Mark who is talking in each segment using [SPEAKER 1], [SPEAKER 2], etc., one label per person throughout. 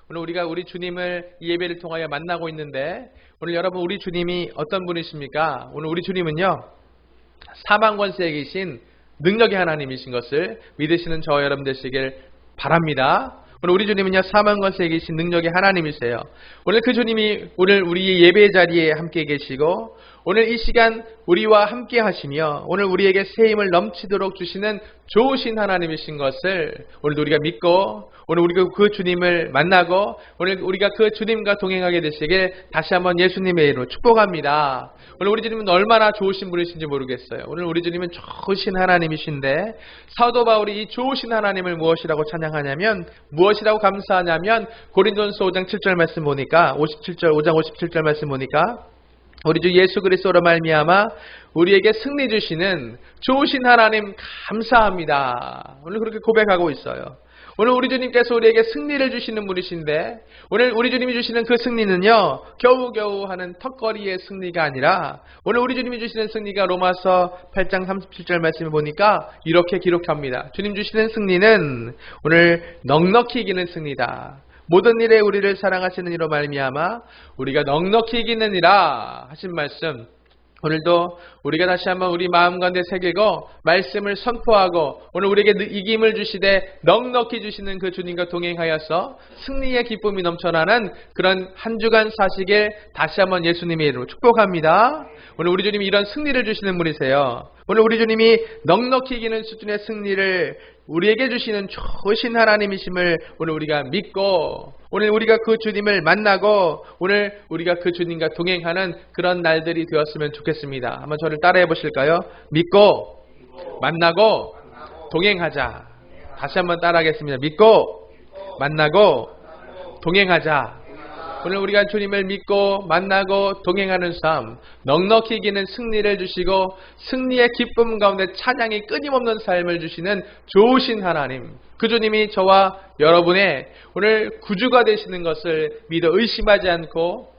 [SPEAKER 1] 오늘 우리가 우리 주님을 이 예배를 통하여 만나고 있는데 오늘 여러분 우리 주님이 어떤 분이십니까? 오늘 우리 주님은요 사망 권세에 계신 능력의 하나님이신 것을 믿으시는 저와 여러분 되시길 바랍니다. 오늘 우리 주님은요 사망 권세에 계신 능력의 하나님이세요. 오늘 그 주님이 오늘 우리 예배 자리에 함께 계시고 오늘 이 시간 우리와 함께 하시며 오늘 우리에게 새 힘을 넘치도록 주시는 좋으신 하나님이신 것을 오늘도 우리가 믿고 오늘 우리가 그 주님을 만나고 오늘 우리가 그 주님과 동행하게 되시길 다시 한번 예수님의 이름으로 축복합니다. 오늘 우리 주님은 얼마나 좋으신 분이신지 모르겠어요. 오늘 우리 주님은 좋으신 하나님이신데 사도 바울이 이 좋으신 하나님을 무엇이라고 찬양하냐면 무엇이라고 감사하냐면 고린도전서 5장 7절 말씀 보니까 5장 57절 말씀 보니까 우리 주 예수 그리스도로 말미암아 우리에게 승리 주시는 좋으신 하나님 감사합니다. 오늘 그렇게 고백하고 있어요. 오늘 우리 주님께서 우리에게 승리를 주시는 분이신데 오늘 우리 주님이 주시는 그 승리는요 겨우겨우 하는 턱걸이의 승리가 아니라 오늘 우리 주님이 주시는 승리가 로마서 8장 37절 말씀을 보니까 이렇게 기록합니다. 주님 주시는 승리는 오늘 넉넉히 이기는 승리다. 모든 일에 우리를 사랑하시는 이로 말미암아 우리가 넉넉히 이기느니라 하신 말씀 오늘도 우리가 다시 한번 우리 마음 가운데 새기고 말씀을 선포하고 오늘 우리에게 이김을 주시되 넉넉히 주시는 그 주님과 동행하여서 승리의 기쁨이 넘쳐나는 그런 한 주간 사시길 다시 한번 예수님의 이름으로 축복합니다. 오늘 우리 주님이 이런 승리를 주시는 분이세요. 오늘 우리 주님이 넉넉히 이기는 수준의 승리를 우리에게 주시는 좋으신 하나님이심을 오늘 우리가 믿고 오늘 우리가 그 주님을 만나고 오늘 우리가 그 주님과 동행하는 그런 날들이 되었으면 좋겠습니다. 한번 저를 따라해 보실까요? 믿고 만나고 동행하자. 다시 한번 따라하겠습니다. 믿고 만나고 동행하자. 오늘 우리가 주님을 믿고 만나고 동행하는 삶 넉넉히 이기는 승리를 주시고 승리의 기쁨 가운데 찬양이 끊임없는 삶을 주시는 좋으신 하나님 그 주님이 저와 여러분의 오늘 구주가 되시는 것을 믿어 의심하지 않고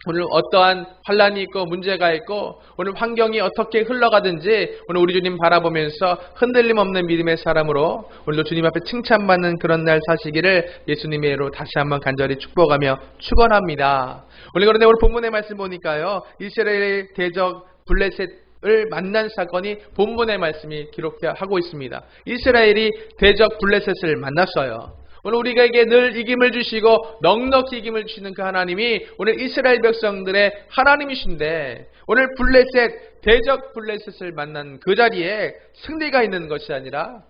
[SPEAKER 1] 오늘 어떠한 환란이 있고 문제가 있고 오늘 환경이 어떻게 흘러가든지 오늘 우리 주님 바라보면서 흔들림 없는 믿음의 사람으로 오늘도 주님 앞에 칭찬받는 그런 날 사시기를 예수님의 이름으로 다시 한번 간절히 축복하며 축원합니다. 오늘 그런데 오늘 본문의 말씀 보니까요 이스라엘의 대적 블레셋을 만난 사건이 본문의 말씀이 기록하고 있습니다. 이스라엘이 대적 블레셋을 만났어요. 오늘 우리에게 늘 이김을 주시고 넉넉히 이김을 주시는 그 하나님이 오늘 이스라엘 백성들의 하나님이신데 오늘 대적 블레셋을 만난 그 자리에 승리가 있는 것이 아니라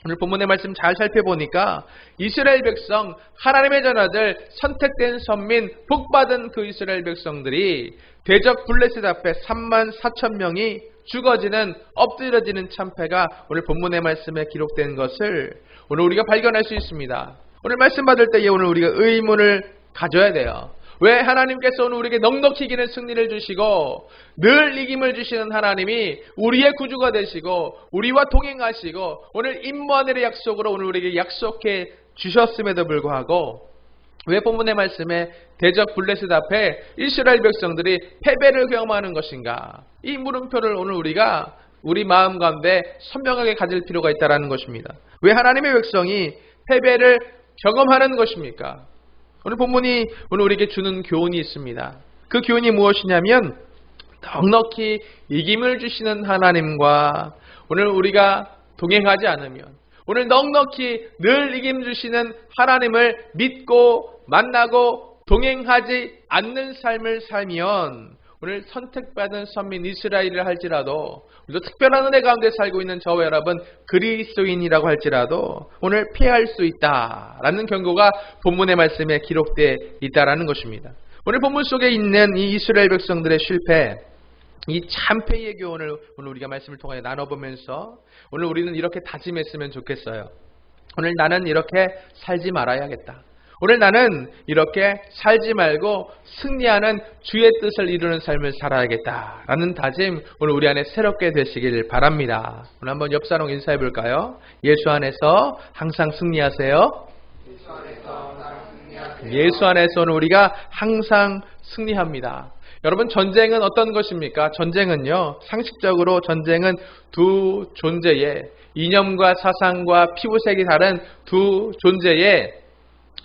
[SPEAKER 1] 오늘 본문의 말씀 잘 살펴보니까 이스라엘 백성 하나님의 자녀들 선택된 선민 복받은 그 이스라엘 백성들이 대적 블레셋 앞에 34,000명이 죽어지는 엎드려지는 참패가 오늘 본문의 말씀에 기록된 것을 오늘 우리가 발견할 수 있습니다. 오늘 말씀 받을 때에 오늘 우리가 의문을 가져야 돼요. 왜 하나님께서 오늘 우리에게 넉넉히 이기는 승리를 주시고 늘 이김을 주시는 하나님이 우리의 구주가 되시고 우리와 동행하시고 오늘 임무하늘의 약속으로 오늘 우리에게 약속해 주셨음에도 불구하고 왜 본문의 말씀에 대적 블레셋 앞에 이스라엘 백성들이 패배를 경험하는 것인가? 이 물음표를 오늘 우리가 우리 마음 가운데 선명하게 가질 필요가 있다는 것입니다. 왜 하나님의 백성이 패배를 경험하는 것입니까? 오늘 본문이 오늘 우리에게 주는 교훈이 있습니다. 그 교훈이 무엇이냐면 넉넉히 이김을 주시는 하나님과 오늘 우리가 동행하지 않으면 오늘 넉넉히 늘 이김 주시는 하나님을 믿고 만나고 동행하지 않는 삶을 살면 오늘 선택받은 선민 이스라엘을 할지라도 우리도 특별한 은혜 가운데 살고 있는 저와 여러분 그리스도인이라고 할지라도 오늘 피할 수 있다라는 경고가 본문의 말씀에 기록되어 있다라는 것입니다. 오늘 본문 속에 있는 이 이스라엘 백성들의 실패 이 참패의 교훈을 오늘 우리가 말씀을 통해 나눠보면서 오늘 우리는 이렇게 다짐했으면 좋겠어요. 오늘 나는 이렇게 살지 말아야겠다. 오늘 나는 이렇게 살지 말고 승리하는 주의 뜻을 이루는 삶을 살아야겠다라는 다짐 오늘 우리 안에 새롭게 되시길 바랍니다. 오늘 한번 옆 사람 인사해 볼까요? 예수 안에서 항상 승리하세요. 예수 안에서 오늘 우리가 항상 승리합니다. 여러분 전쟁은 어떤 것입니까? 전쟁은요 상식적으로 전쟁은 두 존재의 이념과 사상과 피부색이 다른 두 존재의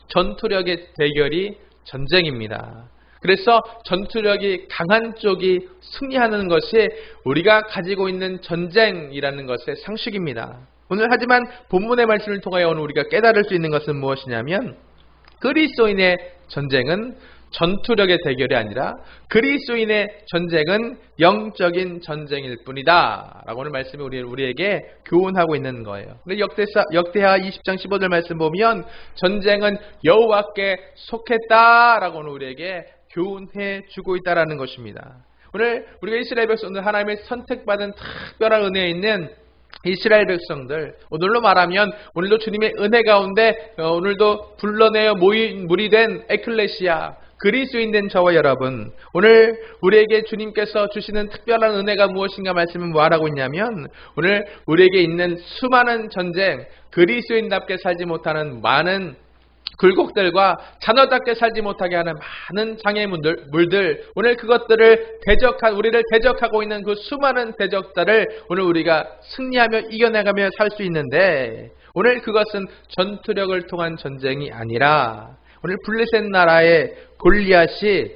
[SPEAKER 1] 전투력의 대결이 전쟁입니다. 그래서 전투력이 강한 쪽이 승리하는 것이 우리가 가지고 있는 전쟁이라는 것의 상식입니다. 오늘 하지만 본문의 말씀을 통하여 오늘 우리가 깨달을 수 있는 것은 무엇이냐면 그리스도인의 전쟁은 전투력의 대결이 아니라 그리스도인의 전쟁은 영적인 전쟁일 뿐이다 라고 오늘 말씀이 우리에게 교훈하고 있는 거예요. 근데 역대하 20장 15절 말씀 보면 전쟁은 여호와께 속했다라고 오늘 우리에게 교훈해 주고 있다라는 것입니다. 오늘 우리가 이스라엘 백성들, 하나님의 선택받은 특별한 은혜에 있는 이스라엘 백성들, 오늘로 말하면 오늘도 주님의 은혜 가운데 오늘도 불러내어 무리 된 에클레시아, 그리스도인 된 저와 여러분, 오늘 우리에게 주님께서 주시는 특별한 은혜가 무엇인가 말씀은 뭐하라고 있냐면 오늘 우리에게 있는 수많은 전쟁, 그리스도인답게 살지 못하는 많은 굴곡들과 자녀답게 살지 못하게 하는 많은 장애물들, 오늘 그것들을 우리를 대적하고 있는 그 수많은 대적들을 오늘 우리가 승리하며 이겨내가며 살 수 있는데, 오늘 그것은 전투력을 통한 전쟁이 아니라 오늘 블레셋 나라의 골리앗이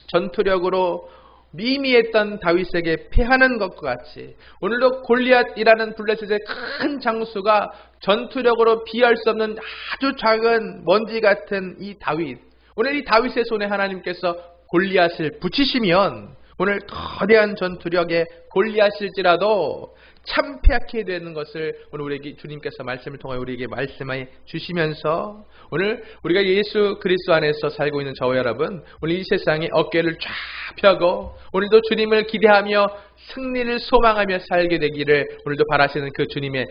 [SPEAKER 1] 전투력으로 미미했던 다윗에게 패하는 것과 같이 오늘도 골리앗이라는 블레셋의 큰 장수가 전투력으로 비할 수 없는 아주 작은 먼지 같은 이 다윗, 오늘 이 다윗의 손에 하나님께서 골리앗을 붙이시면 오늘 거대한 전투력의 골리앗일지라도 참패하게 되는 것을 오늘 우리에게 주님께서 말씀을 통해 우리에게 말씀해 주시면서 오늘 우리가 예수 그리스도 안에서 살고 있는 저와 여러분, 오늘 이 세상에 어깨를 쫙 펴고 오늘도 주님을 기대하며 승리를 소망하며 살게 되기를 오늘도 바라시는 그 주님의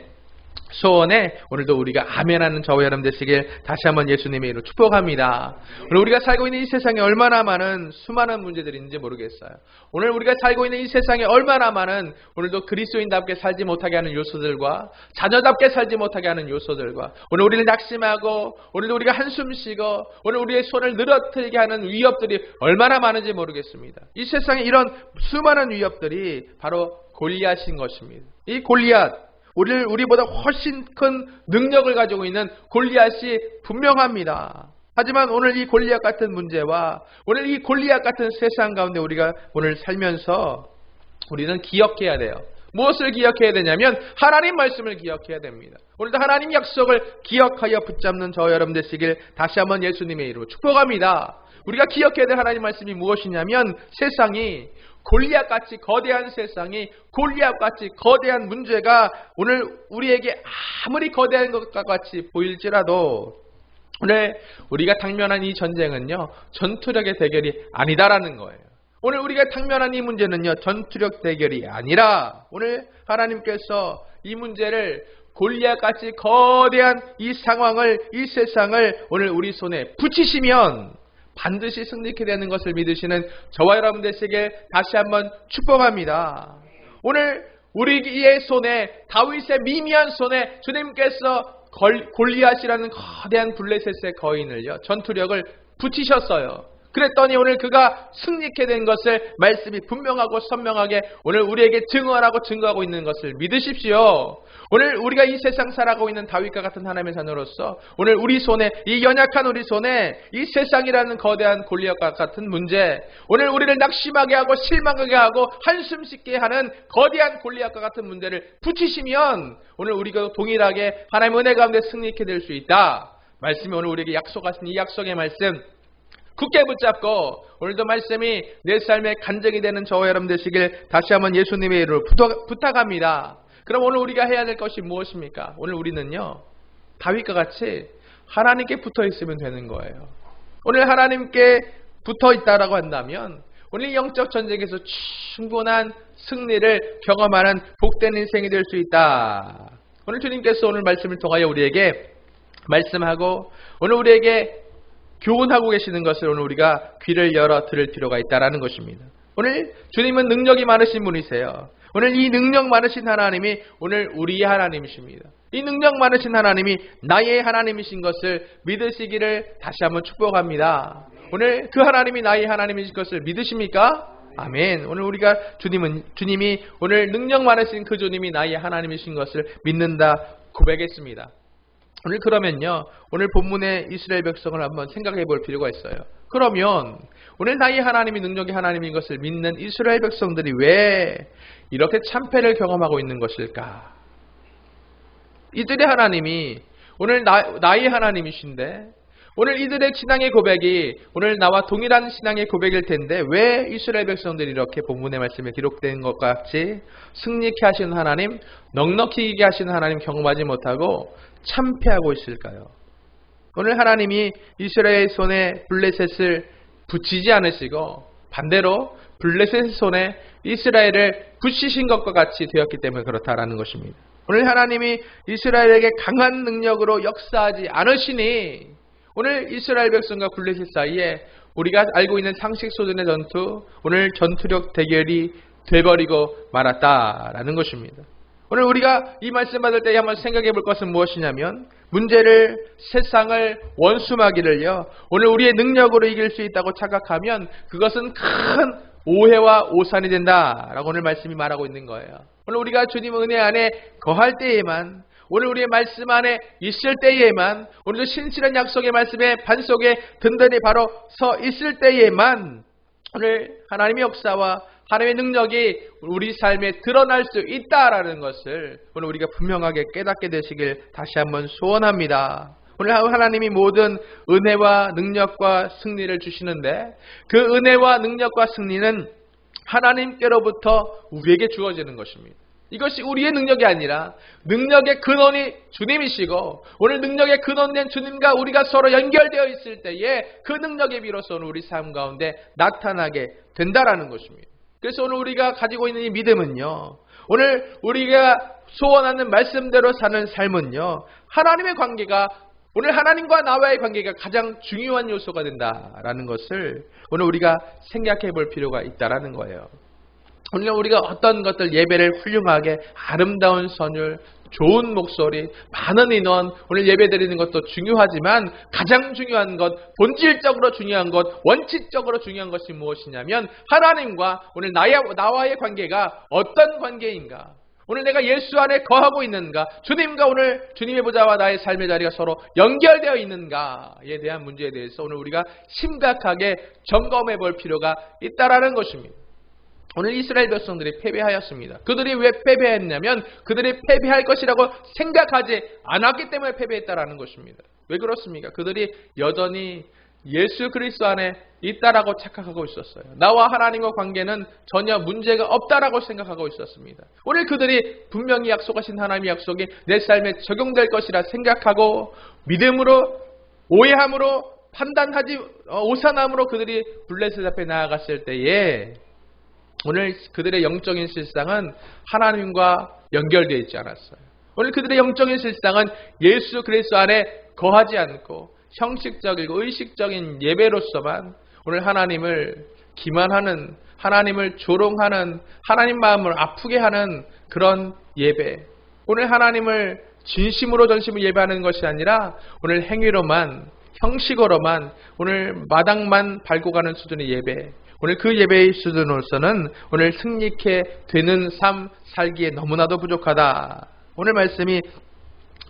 [SPEAKER 1] 소원에 오늘도 우리가 아멘하는 저와 여러분 되시길 다시 한번 예수님의 이름으로 축복합니다. 오늘 우리가 살고 있는 이 세상에 얼마나 많은 수많은 문제들이 있는지 모르겠어요. 오늘 우리가 살고 있는 이 세상에 얼마나 많은 오늘도 그리스도인답게 살지 못하게 하는 요소들과 자녀답게 살지 못하게 하는 요소들과 오늘 우리를 낙심하고 오늘도 우리가 한숨 쉬고 오늘 우리의 손을 늘어뜨리게 하는 위협들이 얼마나 많은지 모르겠습니다. 이 세상에 이런 수많은 위협들이 바로 골리앗인 것입니다. 이 골리앗, 우리보다 훨씬 큰 능력을 가지고 있는 골리앗이 분명합니다. 하지만 오늘 이 골리앗 같은 문제와 오늘 이 골리앗 같은 세상 가운데 우리가 오늘 살면서 우리는 기억해야 돼요. 무엇을 기억해야 되냐면 하나님 말씀을 기억해야 됩니다. 오늘도 하나님 약속을 기억하여 붙잡는 저와 여러분 되시길 다시 한번 예수님의 이름으로 축복합니다. 우리가 기억해야 될 하나님 말씀이 무엇이냐면 세상이 골리앗같이 거대한 세상이 골리앗같이 거대한 문제가 오늘 우리에게 아무리 거대한 것과 같이 보일지라도 오늘 우리가 당면한 이 전쟁은요 전투력의 대결이 아니다라는 거예요. 오늘 우리가 당면한 이 문제는요 전투력 대결이 아니라 오늘 하나님께서 이 문제를 골리앗같이 거대한 이 상황을, 이 세상을 오늘 우리 손에 붙이시면 반드시 승리케 되는 것을 믿으시는 저와 여러분 되시길 다시 한번 축복합니다. 오늘 우리의 손에, 다윗의 미미한 손에 주님께서 골리앗이라는 거대한 블레셋의 거인을요 전투력을 붙이셨어요. 그랬더니 오늘 그가 승리케 된 것을 말씀이 분명하고 선명하게 오늘 우리에게 증언하고 증거하고 있는 것을 믿으십시오. 오늘 우리가 이 세상 살아가고 있는 다윗과 같은 하나님의 자녀로서 오늘 우리 손에, 이 연약한 우리 손에 이 세상이라는 거대한 골리앗과 같은 문제, 오늘 우리를 낙심하게 하고 실망하게 하고 한숨 씻게 하는 거대한 골리앗과 같은 문제를 붙이시면 오늘 우리가 동일하게 하나님의 은혜 가운데 승리케 될 수 있다. 말씀이 오늘 우리에게 약속하신 이 약속의 말씀 굳게 붙잡고 오늘도 말씀이 내 삶의 간증이 되는 저와 여러분 되시길 다시 한번 예수님의 이름으로 부탁합니다. 그럼 오늘 우리가 해야 될 것이 무엇입니까? 오늘 우리는요 다윗과 같이 하나님께 붙어 있으면 되는 거예요. 오늘 하나님께 붙어 있다라고 한다면 오늘 영적 전쟁에서 충분한 승리를 경험하는 복된 인생이 될 수 있다. 오늘 주님께서 오늘 말씀을 통하여 우리에게 말씀하고 오늘 우리에게 교훈하고 계시는 것을 오늘 우리가 귀를 열어 들을 필요가 있다라는 것입니다. 오늘 주님은 능력이 많으신 분이세요. 오늘 이 능력 많으신 하나님이 오늘 우리의 하나님이십니다. 이 능력 많으신 하나님이 나의 하나님이신 것을 믿으시기를 다시 한번 축복합니다. 오늘 그 하나님이 나의 하나님이신 것을 믿으십니까? 아멘. 오늘 우리가 주님이 오늘 능력 많으신 그 주님이 나의 하나님이신 것을 믿는다 고백했습니다. 오늘 그러면요, 오늘 본문의 이스라엘 백성을 한번 생각해 볼 필요가 있어요. 그러면 오늘 나의 하나님이 능력의 하나님인 것을 믿는 이스라엘 백성들이 왜 이렇게 참패를 경험하고 있는 것일까? 이들의 하나님이 오늘 나의 하나님이신데, 오늘 이들의 신앙의 고백이 오늘 나와 동일한 신앙의 고백일 텐데 왜 이스라엘 백성들이 이렇게 본문의 말씀에 기록된 것 같이 승리케 하시는 하나님, 넉넉히 이기게 하시는 하나님 경험하지 못하고 참패하고 있을까요? 오늘 하나님이 이스라엘 손에 블레셋을 붙이지 않으시고 반대로 블레셋의 손에 이스라엘을 붙이신 것과 같이 되었기 때문에 그렇다라는 것입니다. 오늘 하나님이 이스라엘에게 강한 능력으로 역사하지 않으시니 오늘 이스라엘 백성과 블레셋 사이에 우리가 알고 있는 상식 수준의 전투, 오늘 전투력 대결이 돼버리고 말았다라는 것입니다. 오늘 우리가 이 말씀 받을 때 한번 생각해 볼 것은 무엇이냐면, 문제를, 세상을 원수마귀를요, 오늘 우리의 능력으로 이길 수 있다고 착각하면 그것은 큰 오해와 오산이 된다라고 오늘 말씀이 말하고 있는 거예요. 오늘 우리가 주님 은혜 안에 거할 때에만, 오늘 우리의 말씀 안에 있을 때에만, 오늘도 신실한 약속의 말씀에 반석에 든든히 바로 서 있을 때에만 오늘 하나님의 역사와 하나님의 능력이 우리 삶에 드러날 수 있다라는 것을 오늘 우리가 분명하게 깨닫게 되시길 다시 한번 소원합니다. 오늘 하나님이 모든 은혜와 능력과 승리를 주시는데 그 은혜와 능력과 승리는 하나님께로부터 우리에게 주어지는 것입니다. 이것이 우리의 능력이 아니라 능력의 근원이 주님이시고, 오늘 능력의 근원된 주님과 우리가 서로 연결되어 있을 때에 그 능력이 비로소 우리 삶 가운데 나타나게 된다라는 것입니다. 그래서 오늘 우리가 가지고 있는 이 믿음은요, 오늘 우리가 소원하는 말씀대로 사는 삶은요, 하나님의 관계가, 오늘 하나님과 나와의 관계가 가장 중요한 요소가 된다라는 것을 오늘 우리가 생각해 볼 필요가 있다라는 거예요. 오늘 우리가 어떤 것들, 예배를 훌륭하게 아름다운 선율, 좋은 목소리, 많은 인원, 오늘 예배 드리는 것도 중요하지만 가장 중요한 것, 본질적으로 중요한 것, 원칙적으로 중요한 것이 무엇이냐면 하나님과 오늘 나와의 관계가 어떤 관계인가, 오늘 내가 예수 안에 거하고 있는가, 주님과 오늘 주님의 보좌와 나의 삶의 자리가 서로 연결되어 있는가에 대한 문제에 대해서 오늘 우리가 심각하게 점검해 볼 필요가 있다라는 것입니다. 오늘 이스라엘 백성들이 패배하였습니다. 그들이 왜 패배했냐면 그들이 패배할 것이라고 생각하지 않았기 때문에 패배했다라는 것입니다. 왜 그렇습니까? 그들이 여전히 예수 그리스도 안에 있다라고 착각하고 있었어요. 나와 하나님과 관계는 전혀 문제가 없다라고 생각하고 있었습니다. 오늘 그들이 분명히 약속하신 하나님의 약속이 내 삶에 적용될 것이라 생각하고 믿음으로, 오해함으로, 판단하지 오산함으로 그들이 블레셋 앞에 나아갔을 때에 오늘 그들의 영적인 실상은 하나님과 연결되어 있지 않았어요. 오늘 그들의 영적인 실상은 예수 그리스도 안에 거하지 않고 형식적이고 의식적인 예배로서만 오늘 하나님을 기만하는, 하나님을 조롱하는, 하나님 마음을 아프게 하는 그런 예배, 오늘 하나님을 진심으로 전심으로 예배하는 것이 아니라 오늘 행위로만, 형식으로만, 오늘 마당만 밟고 가는 수준의 예배, 오늘 그 예배의 수준으로서는 오늘 승리케 되는 삶 살기에 너무나도 부족하다. 오늘 말씀이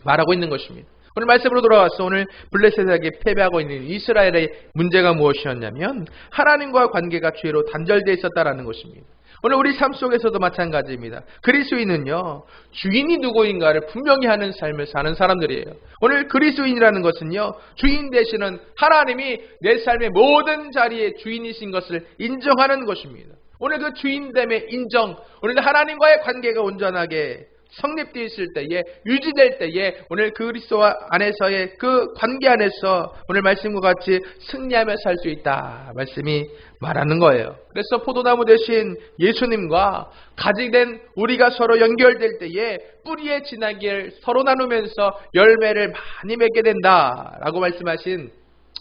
[SPEAKER 1] 말하고 있는 것입니다. 오늘 말씀으로 돌아와서 오늘 블레셋에게 패배하고 있는 이스라엘의 문제가 무엇이었냐면 하나님과의 관계가 죄로 단절되어 있었다라는 것입니다. 오늘 우리 삶 속에서도 마찬가지입니다. 그리스도인은요, 주인이 누구인가를 분명히 하는 삶을 사는 사람들이에요. 오늘 그리스도인이라는 것은요, 주인 되시는 하나님이 내 삶의 모든 자리에 주인이신 것을 인정하는 것입니다. 오늘 그 주인됨의 인정, 오늘 하나님과의 관계가 온전하게 성립되어 있을 때에, 유지될 때에 오늘 그리스도 안에서의 그 관계 안에서 오늘 말씀과 같이 승리하며 살 수 있다 말씀이 말하는 거예요. 그래서 포도나무 대신 예수님과 가지된 우리가 서로 연결될 때에 뿌리의 진하기를 서로 나누면서 열매를 많이 맺게 된다라고 말씀하신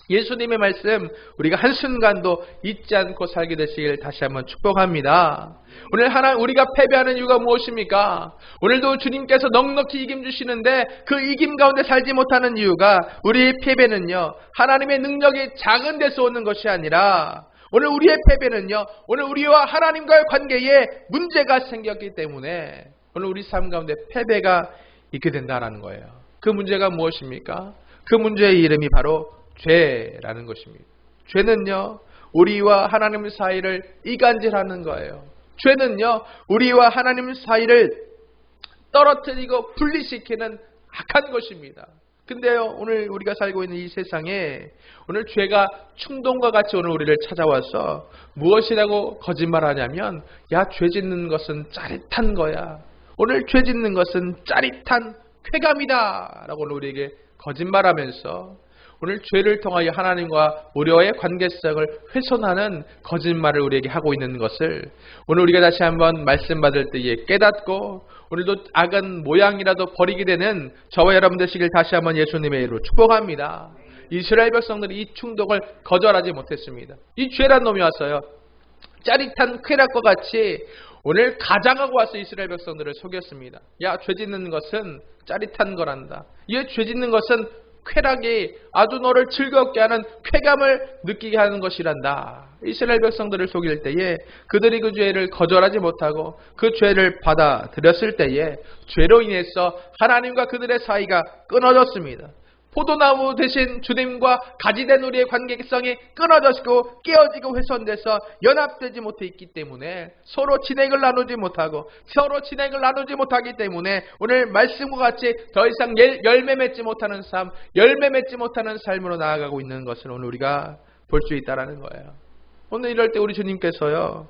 [SPEAKER 1] 예수님의 말씀, 우리가 한순간도 잊지 않고 살게 되시길 다시 한번 축복합니다. 오늘 우리가 패배하는 이유가 무엇입니까? 오늘도 주님께서 넉넉히 이김 주시는데 그 이김 가운데 살지 못하는 이유가, 우리의 패배는요, 하나님의 능력이 작은 데서 오는 것이 아니라 오늘 우리의 패배는요, 오늘 우리와 하나님과의 관계에 문제가 생겼기 때문에 오늘 우리 삶 가운데 패배가 있게 된다는 거예요. 그 문제가 무엇입니까? 그 문제의 이름이 바로 죄라는 것입니다. 죄는요, 우리와 하나님 사이를 이간질하는 거예요. 죄는요, 우리와 하나님 사이를 떨어뜨리고 분리시키는 악한 것입니다. 근데요, 오늘 우리가 살고 있는 이 세상에 오늘 죄가 충동과 같이 오늘 우리를 찾아와서 무엇이라고 거짓말하냐면, 야, 죄 짓는 것은 짜릿한 거야. 오늘 죄 짓는 것은 짜릿한 쾌감이다 라고 오늘 우리에게 거짓말하면서 오늘 죄를 통하여 하나님과 우리와의 관계성을 훼손하는 거짓말을 우리에게 하고 있는 것을 오늘 우리가 다시 한번 말씀 받을 때에 깨닫고 오늘도 악은 모양이라도 버리게 되는 저와 여러분 되시길 다시 한번 예수님의 이름으로 축복합니다. 이스라엘 백성들이 이 충동을 거절하지 못했습니다. 이 죄란 놈이 왔어요. 짜릿한 쾌락과 같이 오늘 가장하고 와서 이스라엘 백성들을 속였습니다. 야, 죄 짓는 것은 짜릿한 거란다. 이 죄 짓는 것은 쾌락이 아주 너를 즐겁게 하는 쾌감을 느끼게 하는 것이란다. 이스라엘 백성들을 속일 때에 그들이 그 죄를 거절하지 못하고 그 죄를 받아들였을 때에 죄로 인해서 하나님과 그들의 사이가 끊어졌습니다. 포도나무 대신 주님과 가지된 우리의 관계성이 끊어졌고 깨어지고 훼손돼서 연합되지 못해 있기 때문에 서로 진행을 나누지 못하고 나누기 때문에 오늘 말씀과 같이 더 이상 열매 맺지 못하는 삶, 열매 맺지 못하는 삶으로 나아가고 있는 것을 오늘 우리가 볼 수 있다는 거예요. 오늘 이럴 때 우리 주님께서요,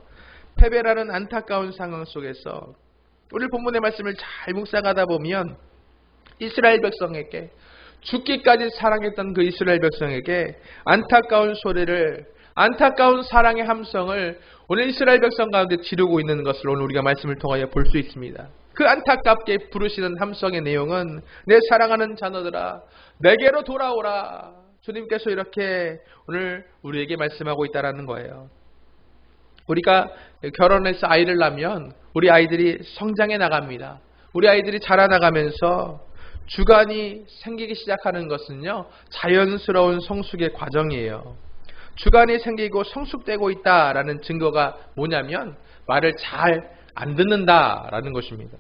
[SPEAKER 1] 패배라는 안타까운 상황 속에서 오늘 본문의 말씀을 잘 묵상하다 보면 이스라엘 백성에게, 죽기까지 사랑했던 그 이스라엘 백성에게 안타까운 소리를, 안타까운 사랑의 함성을 오늘 이스라엘 백성 가운데 지르고 있는 것을 오늘 우리가 말씀을 통하여 볼 수 있습니다. 그 안타깝게 부르시는 함성의 내용은 내 사랑하는 자녀들아 내게로 돌아오라. 주님께서 이렇게 오늘 우리에게 말씀하고 있다는 거예요. 우리가 결혼해서 아이를 낳으면 우리 아이들이 성장해 나갑니다. 우리 아이들이 자라나가면서 주관이 생기기 시작하는 것은요, 자연스러운 성숙의 과정이에요. 주관이 생기고 성숙되고 있다라는 증거가 뭐냐면 말을 잘 안 듣는다라는 것입니다.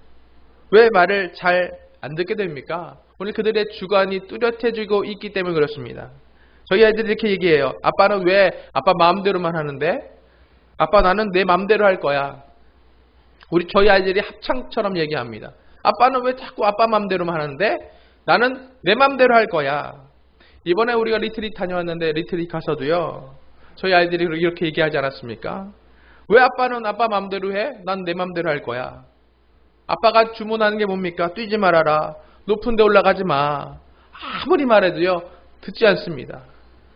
[SPEAKER 1] 왜 말을 잘 안 듣게 됩니까? 오늘 그들의 주관이 뚜렷해지고 있기 때문에 그렇습니다. 저희 아이들이 이렇게 얘기해요. 아빠는 왜 아빠 마음대로만 하는데? 아빠, 나는 내 마음대로 할 거야. 저희 아이들이 합창처럼 얘기합니다. 아빠는 왜 자꾸 아빠 맘대로만 하는데 나는 내 맘대로 할 거야. 이번에 우리가 리트릿 다녀왔는데 리트릿 가서도요, 저희 아이들이 이렇게 얘기하지 않았습니까? 왜 아빠는 아빠 맘대로 해? 난 내 맘대로 할 거야. 아빠가 주문하는 게 뭡니까? 뛰지 말아라. 높은 데 올라가지 마. 아무리 말해도요, 듣지 않습니다.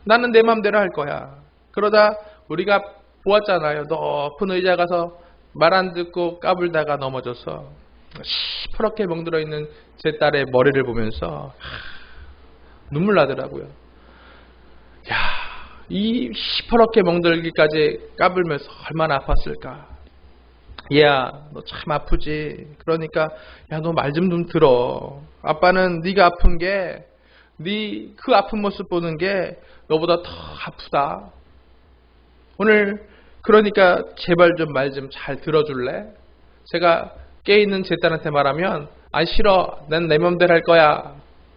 [SPEAKER 1] 나는 내 맘대로 할 거야. 그러다 우리가 보았잖아요. 높은 의자 가서 말 안 듣고 까불다가 넘어져서 시퍼렇게 멍들어 있는 제 딸의 머리를 보면서 눈물 나더라고요. 야, 이 시퍼렇게 멍들기까지 까불면서 얼마나 아팠을까. 얘야, 너 참 아프지. 그러니까 야, 너 말 좀 들어. 아빠는 네가 아픈 게, 네 그 아픈 모습 보는 게 너보다 더 아프다. 오늘 그러니까 제발 좀 말 좀 잘 들어줄래? 제가 깨있는 제 딸한테 말하면 아, 싫어, 난 내 맘대로 할 거야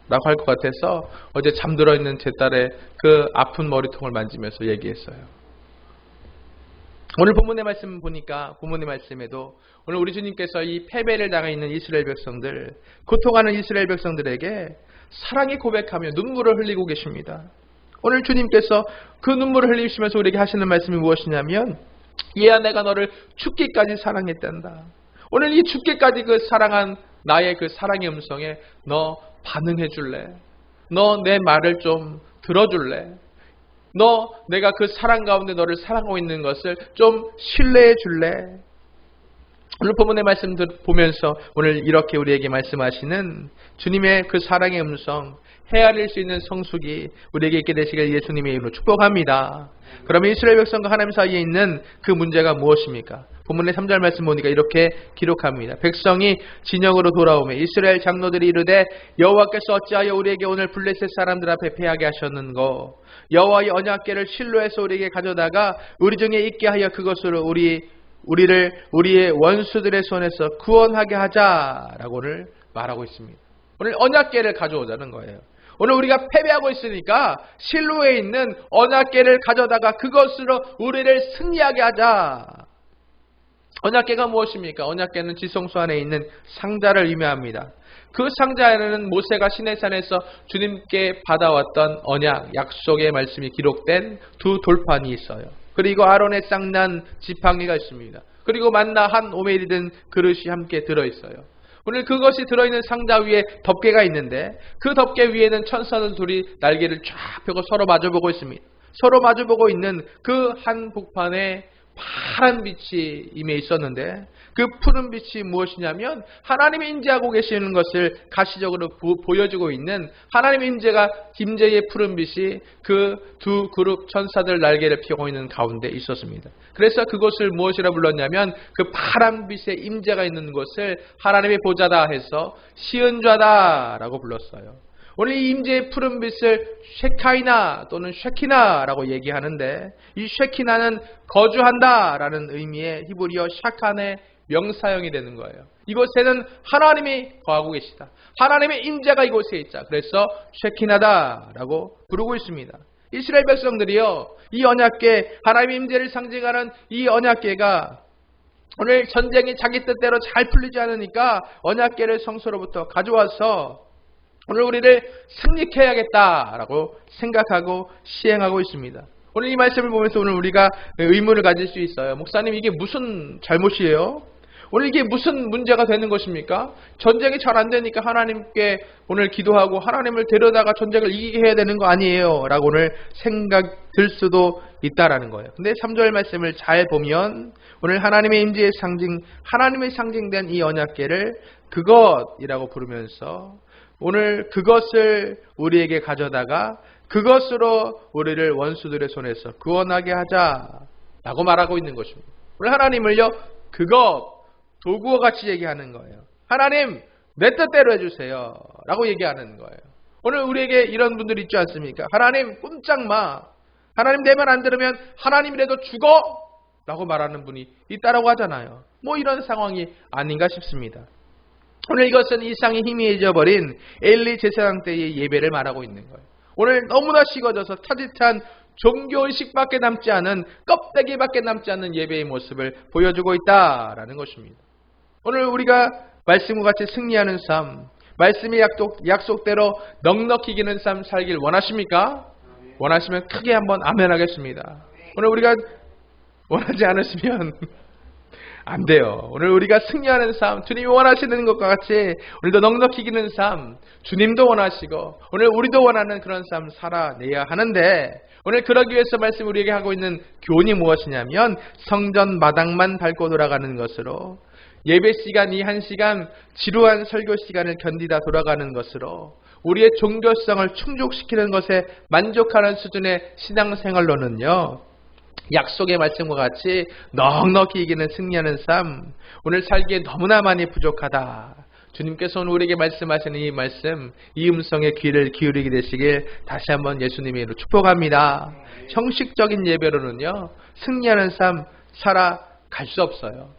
[SPEAKER 1] 라고 할 것 같아서 어제 잠들어 있는 제 딸의 그 아픈 머리통을 만지면서 얘기했어요. 오늘 본문의 말씀 보니까 본문의 말씀에도 오늘 우리 주님께서 이 패배를 당해 있는 이스라엘 백성들, 고통하는 이스라엘 백성들에게 사랑의 고백하며 눈물을 흘리고 계십니다. 오늘 주님께서 그 눈물을 흘리시면서 우리에게 하시는 말씀이 무엇이냐면, 얘야, 내가 너를 죽기까지 사랑했단다. 오늘 이 죽기까지 그 사랑한 나의 그 사랑의 음성에 너 반응해 줄래? 너 내 말을 좀 들어줄래? 너 내가 그 사랑 가운데 너를 사랑하고 있는 것을 좀 신뢰해 줄래? 오늘 본문의 말씀 보면서 오늘 이렇게 우리에게 말씀하시는 주님의 그 사랑의 음성, 헤아릴 수 있는 성숙이 우리에게 있게 되시길 예수님의 이름으로 축복합니다. 그러면 이스라엘 백성과 하나님 사이에 있는 그 문제가 무엇입니까? 본문의 3절 말씀 보니까 이렇게 기록합니다. 백성이 진영으로 돌아오며 이스라엘 장로들이 이르되 여호와께서 어찌하여 우리에게 오늘 블레셋 사람들 앞에 패하게 하셨는고? 여호와의 언약궤를 실로에서 우리에게 가져다가 우리 중에 있게 하여 그것으로 우리를 우리의 원수들의 손에서 구원하게 하자라고를 말하고 있습니다. 오늘 언약궤를 가져오자는 거예요. 오늘 우리가 패배하고 있으니까 실로에 있는 언약궤를 가져다가 그것으로 우리를 승리하게 하자. 언약궤가 무엇입니까? 언약궤는 지성소 안에 있는 상자를 의미합니다. 그 상자에는 모세가 시내산에서 주님께 받아왔던 언약, 약속의 말씀이 기록된 두 돌판이 있어요. 그리고 아론의 쌍난 지팡이가 있습니다. 그리고 만나 한 오멜이 든 그릇이 함께 들어있어요. 오늘 그것이 들어있는 상자 위에 덮개가 있는데 그 덮개 위에는 천사들 둘이 날개를 쫙 펴고 서로 마주보고 있습니다. 서로 마주보고 있는 그 한 복판에 파란 빛이 임해 있었는데 그 푸른 빛이 무엇이냐면 하나님이 임재하고 계시는 것을 가시적으로 보여주고 있는 하나님의 임재의 푸른 빛이 그 두 그룹 천사들 날개를 펴고 있는 가운데 있었습니다. 그래서 그것을 무엇이라 불렀냐면 그 파란 빛의 임재가 있는 곳을 하나님의 보좌다 해서 시은좌다라고 불렀어요. 오늘 이 임재의 푸른 빛을 쉐카이나 또는 쉐키나라고 얘기하는데 이 쉐키나는 거주한다라는 의미의 히브리어 샤칸의 명사형이 되는 거예요. 이곳에는 하나님이 거하고 계시다. 하나님의 임재가 이곳에 있다. 그래서 쉐키나다라고 부르고 있습니다. 이스라엘 백성들이요, 이 언약궤, 하나님의 임재를 상징하는 이 언약궤가 오늘 전쟁이 자기 뜻대로 잘 풀리지 않으니까 언약궤를 성소로부터 가져와서 오늘 우리를 승리케 해야겠다라고 생각하고 시행하고 있습니다. 오늘 이 말씀을 보면서 오늘 우리가 의문을 가질 수 있어요. 목사님, 이게 무슨 잘못이에요? 오늘 이게 무슨 문제가 되는 것입니까? 전쟁이 잘 안 되니까 하나님께 오늘 기도하고 하나님을 데려다가 전쟁을 이기게 해야 되는 거 아니에요? 라고 오늘 생각 들 수도 있다라는 거예요. 근데 3절 말씀을 잘 보면 오늘 하나님의 임재의 상징, 하나님의 상징된 이 언약궤를 그것이라고 부르면서 오늘 그것을 우리에게 가져다가 그것으로 우리를 원수들의 손에서 구원하게 하자라고 말하고 있는 것입니다. 오늘 하나님을요, 그것, 도구와 같이 얘기하는 거예요. 하나님, 내 뜻대로 해주세요 라고 얘기하는 거예요. 오늘 우리에게 이런 분들이 있지 않습니까? 하나님, 꼼짝마. 하나님 내 말 안 들으면 하나님이라도 죽어 라고 말하는 분이 있다라고 하잖아요. 뭐 이런 상황이 아닌가 싶습니다. 오늘 이것은 이상의 희미해져버린 엘리 제사장 때의 예배를 말하고 있는 거예요. 오늘 너무나 식어져서 타짓한 종교의식밖에 남지 않은, 껍데기밖에 남지 않는 예배의 모습을 보여주고 있다라는 것입니다. 오늘 우리가 말씀과 같이 승리하는 삶, 말씀의 약속대로 넉넉히 이기는 삶 살길 원하십니까? 원하시면 크게 한번 아멘 하겠습니다. 오늘 우리가 원하지 않으시면 안 돼요. 오늘 우리가 승리하는 삶, 주님이 원하시는 것과 같이 오늘도 넉넉히 이기는 삶, 주님도 원하시고 오늘 우리도 원하는 그런 삶 살아내야 하는데, 오늘 그러기 위해서 말씀 우리에게 하고 있는 교훈이 무엇이냐면 성전 마당만 밟고 돌아가는 것으로, 예배 시간 이 1시간 지루한 설교 시간을 견디다 돌아가는 것으로 우리의 종교성을 충족시키는 것에 만족하는 수준의 신앙생활로는요, 약속의 말씀과 같이 넉넉히 이기는 승리하는 삶, 오늘 살기에 너무나 많이 부족하다. 주님께서 오늘 우리에게 말씀하시는 이 말씀, 이 음성에 귀를 기울이게 되시길 다시 한번 예수님의 이름으로 축복합니다. 형식적인 예배로는요, 승리하는 삶 살아갈 수 없어요.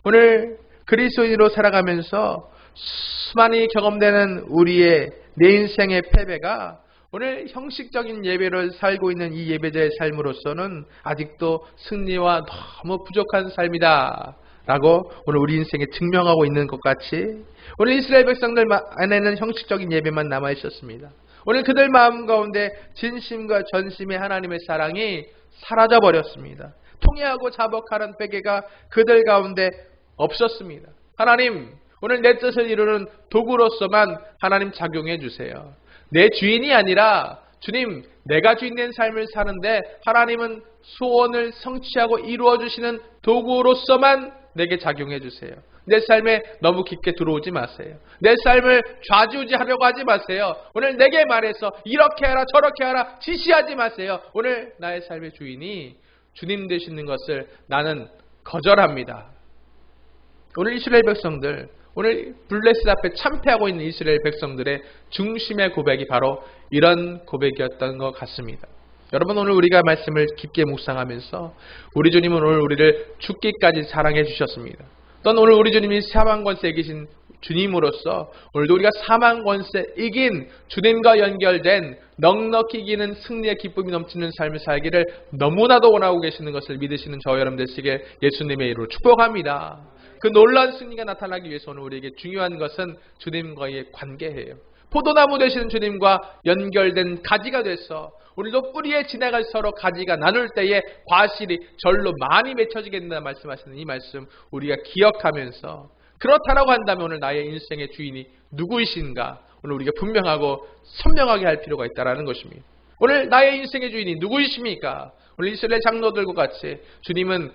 [SPEAKER 1] 오늘 그리스도인으로 살아가면서 수많이 경험되는 우리의 내 인생의 패배가 오늘 형식적인 예배를 살고 있는 이 예배자의 삶으로서는 아직도 승리와 너무 부족한 삶이다 라고 오늘 우리 인생에 증명하고 있는 것 같이 오늘 이스라엘 백성들 안에는 형식적인 예배만 남아 있었습니다. 오늘 그들 마음 가운데 진심과 전심의 하나님의 사랑이 사라져 버렸습니다. 통회하고 자복하는 회개가 그들 가운데 없었습니다. 하나님, 오늘 내 뜻을 이루는 도구로서만 하나님 작용해 주세요. 내 주인이 아니라 주님, 내가 주인된 삶을 사는데 하나님은 소원을 성취하고 이루어 주시는 도구로서만 내게 작용해 주세요. 내 삶에 너무 깊게 들어오지 마세요. 내 삶을 좌지우지하려고 하지 마세요. 오늘 내게 말해서 이렇게 하라 저렇게 하라 지시하지 마세요. 오늘 나의 삶의 주인이 주님 되시는 것을 나는 거절합니다. 오늘 이스라엘 백성들, 오늘 블레셋 앞에 참패하고 있는 이스라엘 백성들의 중심의 고백이 바로 이런 고백이었던 것 같습니다. 여러분, 오늘 우리가 말씀을 깊게 묵상하면서 우리 주님은 오늘 우리를 죽기까지 사랑해 주셨습니다. 또는 오늘 우리 주님이 사망 권세에 계신 주님으로서 오늘도 우리가 사망 권세 이긴 주님과 연결된 넉넉히 이기는 승리의 기쁨이 넘치는 삶을 살기를 너무나도 원하고 계시는 것을 믿으시는 저와 여러분 되시길 예수님의 이름으로 축복합니다. 그 놀라운 승리가 나타나기 위해서 오늘 우리에게 중요한 것은 주님과의 관계예요. 포도나무 되시는 주님과 연결된 가지가 돼서 우리도 뿌리에 지나갈 서로 가지가 나눌 때에 과실이 절로 많이 맺혀지게 된다 말씀하시는 이 말씀 우리가 기억하면서 그렇다라고 한다면 오늘 나의 인생의 주인이 누구이신가 오늘 우리가 분명하고 선명하게 할 필요가 있다는 것입니다. 오늘 나의 인생의 주인이 누구이십니까? 오늘 이스라엘 장로들과 같이 주님은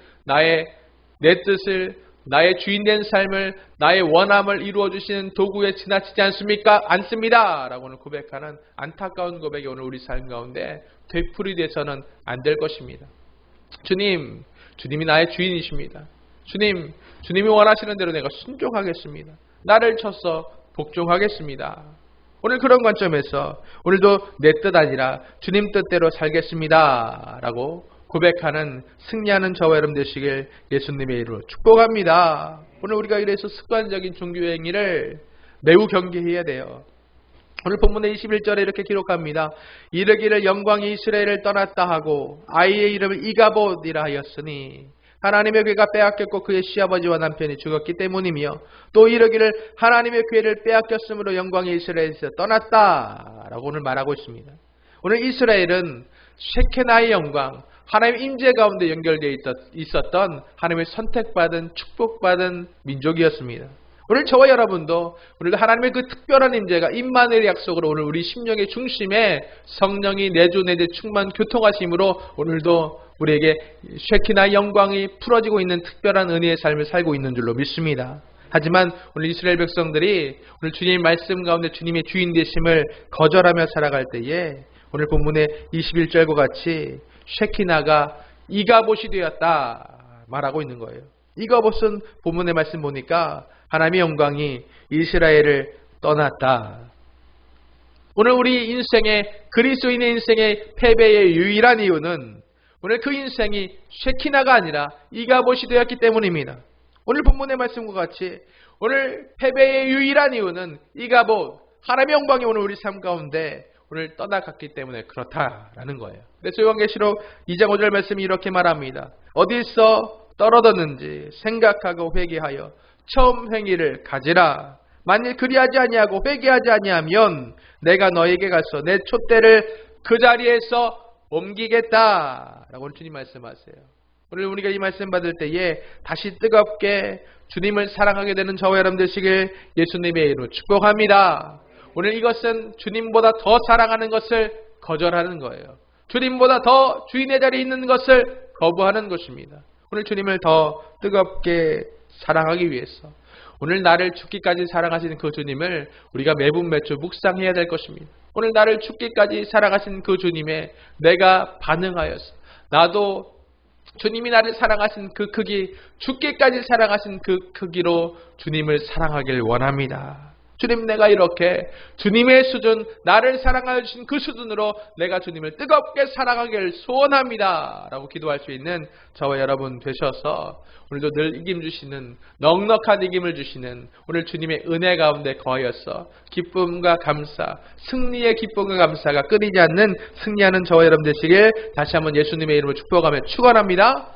[SPEAKER 1] 내 뜻을 나의 주인된 삶을 나의 원함을 이루어주시는 도구에 지나치지 않습니까? 않습니다. 라고 오늘 고백하는 안타까운 고백이 오늘 우리 삶 가운데 되풀이돼서는 안 될 것입니다. 주님이 나의 주인이십니다. 주님이 원하시는 대로 내가 순종하겠습니다. 나를 쳐서 복종하겠습니다. 오늘 그런 관점에서 오늘도 내 뜻 아니라 주님 뜻대로 살겠습니다. 라고 고백하는 승리하는 저와 여러분 되시길 예수님의 이름으로 축복합니다. 오늘 우리가 이래서 습관적인 종교 행위를 매우 경계해야 돼요. 오늘 본문의 21절에 이렇게 기록합니다. 이르기를 영광이 이스라엘을 떠났다 하고 아이의 이름을 이가봇이라 하였으니 하나님의 괴가 빼앗겼고 그의 시아버지와 남편이 죽었기 때문이며 또 이르기를 하나님의 괴를 빼앗겼으므로 영광이 이스라엘에서 떠났다 라고 오늘 말하고 있습니다. 오늘 이스라엘은 셰케나의 영광 하나님의 임재 가운데 연결되어 있었던 하나님의 선택받은 축복받은 민족이었습니다. 오늘 저와 여러분도 오늘도 하나님의 그 특별한 임재가 임마누엘의 약속으로 오늘 우리 심령의 중심에 성령이 내주 내재 충만 교통하심으로 오늘도 우리에게 셰키나의 영광이 풀어지고 있는 특별한 은혜의 삶을 살고 있는 줄로 믿습니다. 하지만 오늘 이스라엘 백성들이 오늘 주님의 말씀 가운데 주님의 주인 되심을 거절하며 살아갈 때에 오늘 본문의 21절과 같이 셰키나가 이가봇이 되었다 말하고 있는 거예요. 이가봇은 본문의 말씀 보니까 하나님의 영광이 이스라엘을 떠났다. 오늘 우리 인생의 그리스도인의 인생의 패배의 유일한 이유는 오늘 그 인생이 셰키나가 아니라 이가봇이 되었기 때문입니다. 오늘 본문의 말씀과 같이 오늘 패배의 유일한 이유는 이가봇 하나님의 영광이 오늘 우리 삶 가운데 오늘 떠나갔기 때문에 그렇다라는 거예요. 그래서 요한계시록 2장 5절 말씀이 이렇게 말합니다. 어디서 떨어졌는지 생각하고 회개하여 처음 행위를 가지라. 만일 그리하지 아니하고 회개하지 아니하면 내가 너에게 가서 내 촛대를 그 자리에서 옮기겠다 라고 주님 말씀하세요. 오늘 우리가 이 말씀 받을 때에 다시 뜨겁게 주님을 사랑하게 되는 저와 여러분 되시길 예수님의 이름으로 축복합니다. 오늘 이것은 주님보다 더 사랑하는 것을 거절하는 거예요. 주님보다 더 주인의 자리에 있는 것을 거부하는 것입니다. 오늘 주님을 더 뜨겁게 사랑하기 위해서 오늘 나를 죽기까지 사랑하시는 그 주님을 우리가 매분 매주 묵상해야 될 것입니다. 오늘 나를 죽기까지 사랑하신 그 주님에 내가 반응하여서 나도 주님이 나를 사랑하신 그 크기, 죽기까지 사랑하신 그 크기로 주님을 사랑하길 원합니다. 주님, 내가 이렇게 주님의 수준, 나를 사랑하여 주신 그 수준으로 내가 주님을 뜨겁게 사랑하길 소원합니다 라고 기도할 수 있는 저와 여러분 되셔서 오늘도 늘 이김 주시는, 넉넉한 이김을 주시는 오늘 주님의 은혜 가운데 거하여서 기쁨과 감사, 승리의 기쁨과 감사가 끊이지 않는 승리하는 저와 여러분 되시길 다시 한번 예수님의 이름으로 축복하며 축원합니다.